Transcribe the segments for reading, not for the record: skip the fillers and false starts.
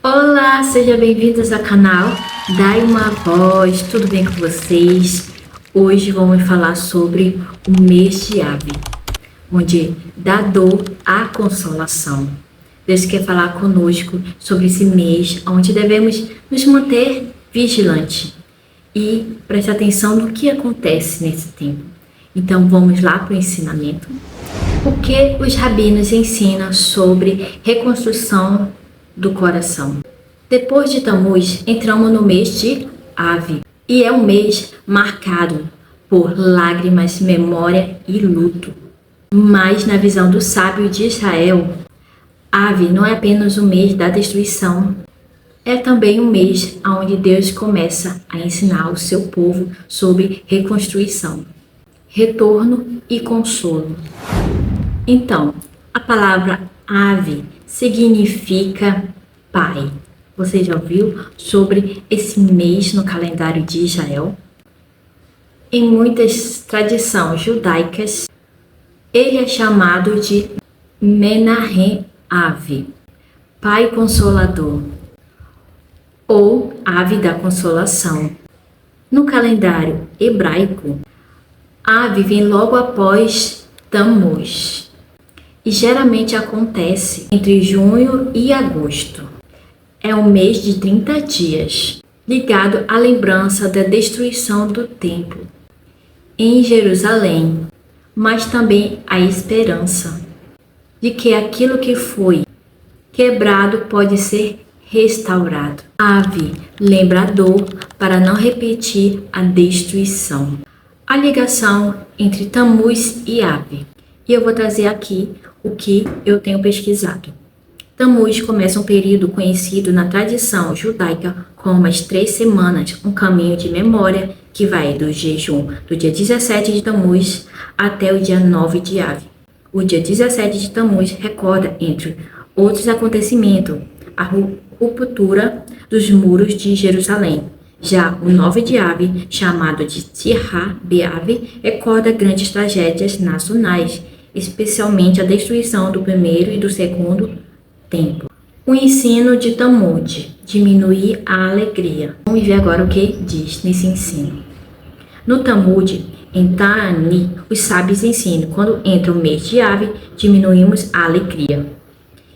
Olá, sejam bem-vindos ao canal Dai uma Voz, tudo bem com vocês? Hoje vamos falar sobre o mês de Ave, onde da dor à consolação. Deus quer falar conosco sobre esse mês, onde devemos nos manter vigilantes e prestar atenção no que acontece nesse tempo. Então vamos lá para o ensinamento. O que os rabinos ensinam sobre reconstrução do coração? Depois de Tammuz, entramos no mês de Ave, e é um mês marcado por lágrimas, memória e luto. Mas na visão do sábio de Israel, Ave não é apenas o mês da destruição, é também um mês onde Deus começa a ensinar o seu povo sobre reconstrução, retorno e consolo. Então, a palavra Ave significa pai. Você já ouviu sobre esse mês no calendário de Israel? Em muitas tradições judaicas, ele é chamado de Menahem Ave, Pai Consolador, ou Ave da Consolação. No calendário hebraico, Ave vem logo após Tammuz e geralmente acontece entre junho e agosto. É um mês de 30 dias, ligado à lembrança da destruição do templo em Jerusalém, mas também à esperança de que aquilo que foi quebrado pode ser restaurado. Ave lembra a dor para não repetir a destruição. A ligação entre Tammuz e Ave. E eu vou trazer aqui o que eu tenho pesquisado. Tammuz começa um período conhecido na tradição judaica como as 3 semanas, um caminho de memória que vai do jejum do dia 17 de Tammuz até o dia 9 de Ave. O dia 17 de Tammuz recorda, entre outros acontecimentos, a ruptura dos muros de Jerusalém. Já o 9 de Ave, chamado de Tisha B'Av, recorda grandes tragédias nacionais, especialmente a destruição do primeiro e do segundo templo. O ensino de Tammuz: diminuir a alegria. Vamos ver agora o que diz nesse ensino. No Talmud, em Ta'ani, os sábios ensinam: quando entra o mês de Ave, diminuímos a alegria.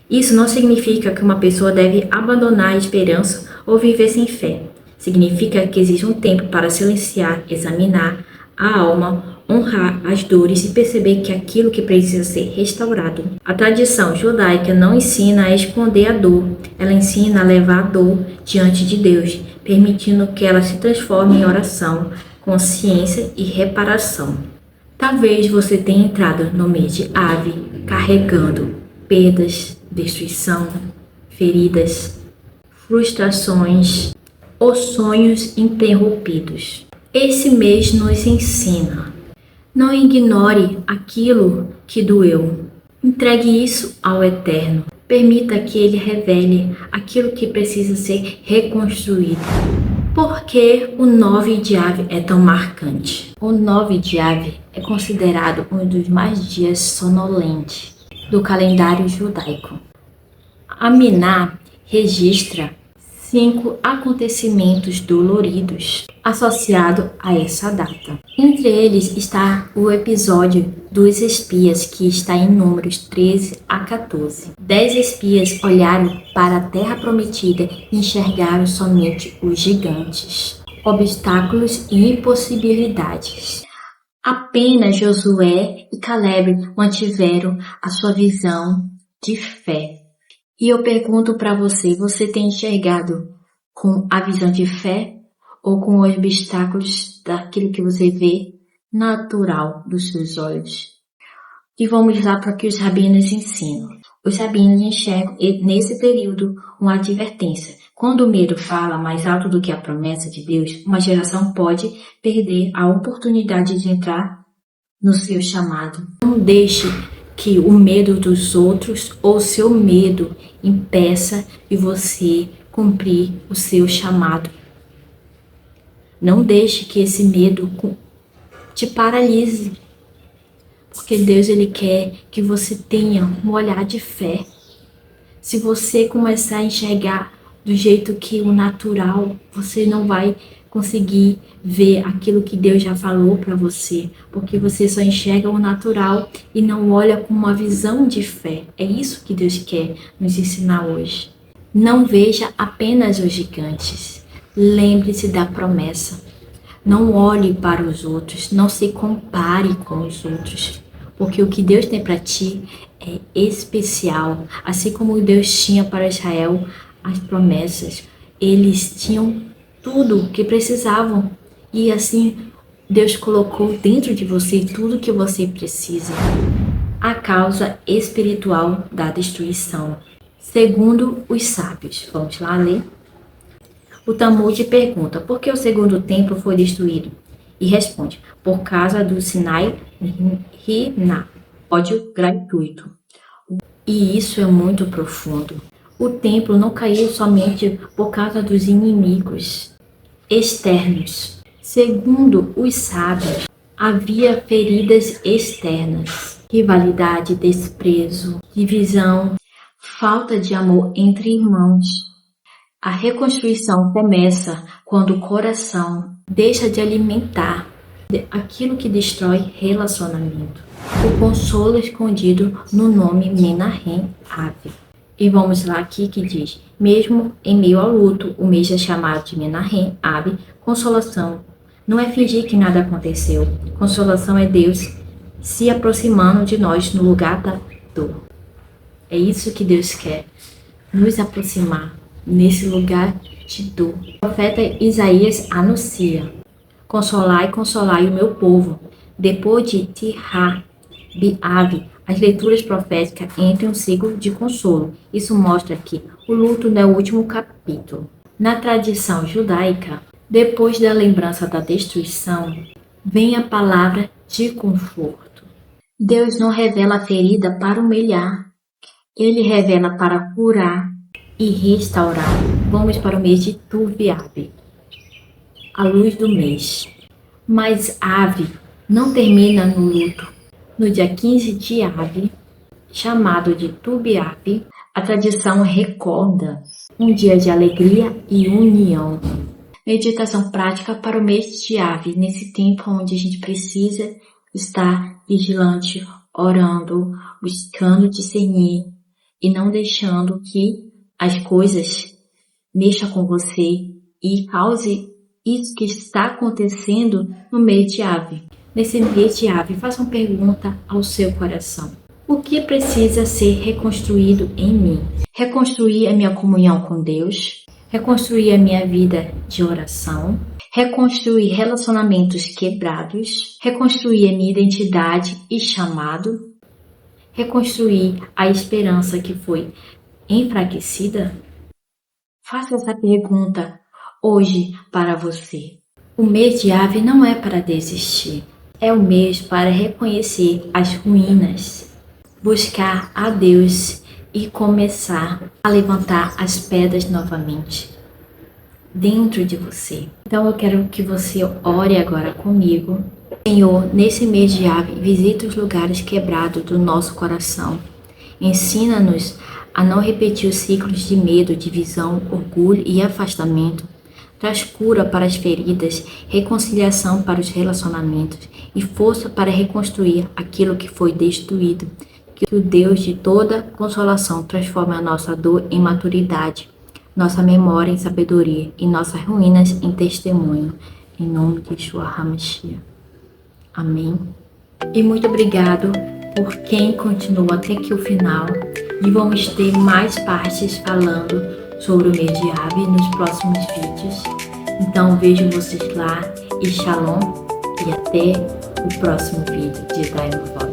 Isso não significa que uma pessoa deve abandonar a esperança ou viver sem fé. Significa que existe um tempo para silenciar, examinar a alma, honrar as dores e perceber que aquilo que precisa ser restaurado. A tradição judaica não ensina a esconder a dor, ela ensina a levar a dor diante de Deus, permitindo que ela se transforme em oração, consciência e reparação. Talvez você tenha entrado no mês de Ave carregando perdas, destruição, feridas, frustrações ou sonhos interrompidos. Esse mês nos ensina: não ignore aquilo que doeu. Entregue isso ao Eterno. Permita que Ele revele aquilo que precisa ser reconstruído. Por que o 9 de Ave é tão marcante? O 9 de Ave é considerado um dos mais dias sonolentos do calendário judaico. A Miná registra 5 acontecimentos doloridos associados a essa data. Entre eles está o episódio dos espias, que está em Números 13 a 14. 10 espias olharam para a terra prometida e enxergaram somente os gigantes, obstáculos e impossibilidades. Apenas Josué e Caleb mantiveram a sua visão de fé. E eu pergunto para você: você tem enxergado com a visão de fé ou com os obstáculos daquilo que você vê natural dos seus olhos? E vamos lá para o que os rabinos ensinam. Os rabinos enxergam nesse período uma advertência. Quando o medo fala mais alto do que a promessa de Deus, uma geração pode perder a oportunidade de entrar no seu chamado. Não deixe que o medo dos outros ou seu medo impeça de você cumprir o seu chamado. Não deixe que esse medo te paralise. Porque Deus, Ele quer que você tenha um olhar de fé. Se você começar a enxergar do jeito que o natural, você não vai conseguir ver aquilo que Deus já falou para você, porque você só enxerga o natural e não olha com uma visão de fé. É isso que Deus quer nos ensinar hoje. Não veja apenas os gigantes. Lembre-se da promessa. Não olhe para os outros, não se compare com os outros, porque o que Deus tem para ti é especial. Assim como Deus tinha para Israel as promessas, eles tinham tudo que precisavam e assim Deus colocou dentro de você tudo que você precisa. A causa espiritual da destruição. Segundo os sábios, vamos lá ler? O Talmud pergunta, por que o segundo templo foi destruído? E responde, por causa do Sinai Rina, ódio gratuito. E isso é muito profundo. O templo não caiu somente por causa dos inimigos externos. Segundo os sábios, havia feridas externas, rivalidade, desprezo, divisão, falta de amor entre irmãos. A reconstrução começa quando o coração deixa de alimentar aquilo que destrói relacionamento. O consolo escondido no nome Menahem Ave. E vamos lá aqui que diz, mesmo em meio ao luto, o mês é chamado de Menahem Ave, consolação. Não é fingir que nada aconteceu. Consolação é Deus se aproximando de nós no lugar da dor. É isso que Deus quer, nos aproximar nesse lugar de dor. O profeta Isaías anuncia, consolai o meu povo. Depois de Tirá, Biave, as leituras proféticas entram em um ciclo de consolo. Isso mostra que o luto não é o último capítulo. Na tradição judaica, depois da lembrança da destruição, vem a palavra de conforto. Deus não revela a ferida para humilhar, Ele revela para curar e restaurar. Vamos para o mês de Tu B'Av, a luz do mês. Mas Ave não termina no luto. No dia 15 de Ave, chamado de Tu B'Av, a tradição recorda um dia de alegria e união. Meditação prática para o mês de Ave, nesse tempo onde a gente precisa estar vigilante, orando, buscando discernir e não deixando que as coisas mexam com você e cause isso que está acontecendo no mês de Ave. Nesse mês de Ave, faça uma pergunta ao seu coração. O que precisa ser reconstruído em mim? Reconstruir a minha comunhão com Deus, reconstruir a minha vida de oração, reconstruir relacionamentos quebrados, reconstruir a minha identidade e chamado, reconstruir a esperança que foi enfraquecida? Faça essa pergunta hoje para você. O mês de Ave não é para desistir, é o mês para reconhecer as ruínas, buscar a Deus e começar a levantar as pedras novamente dentro de você. Então eu quero que você ore agora comigo. Senhor, nesse mês de Ave, visita os lugares quebrados do nosso coração. Ensina-nos a não repetir os ciclos de medo, divisão, orgulho e afastamento. Traz cura para as feridas, reconciliação para os relacionamentos e força para reconstruir aquilo que foi destruído. Que o Deus de toda consolação transforme a nossa dor em maturidade, nossa memória em sabedoria e nossas ruínas em testemunho. Em nome de Yeshua HaMashiach. Amém. E muito obrigado por quem continuou até aqui o final. E vamos ter mais partes falando sobre o mês de Ave nos próximos vídeos. Então vejo vocês lá e shalom e até o próximo vídeo de Daimon.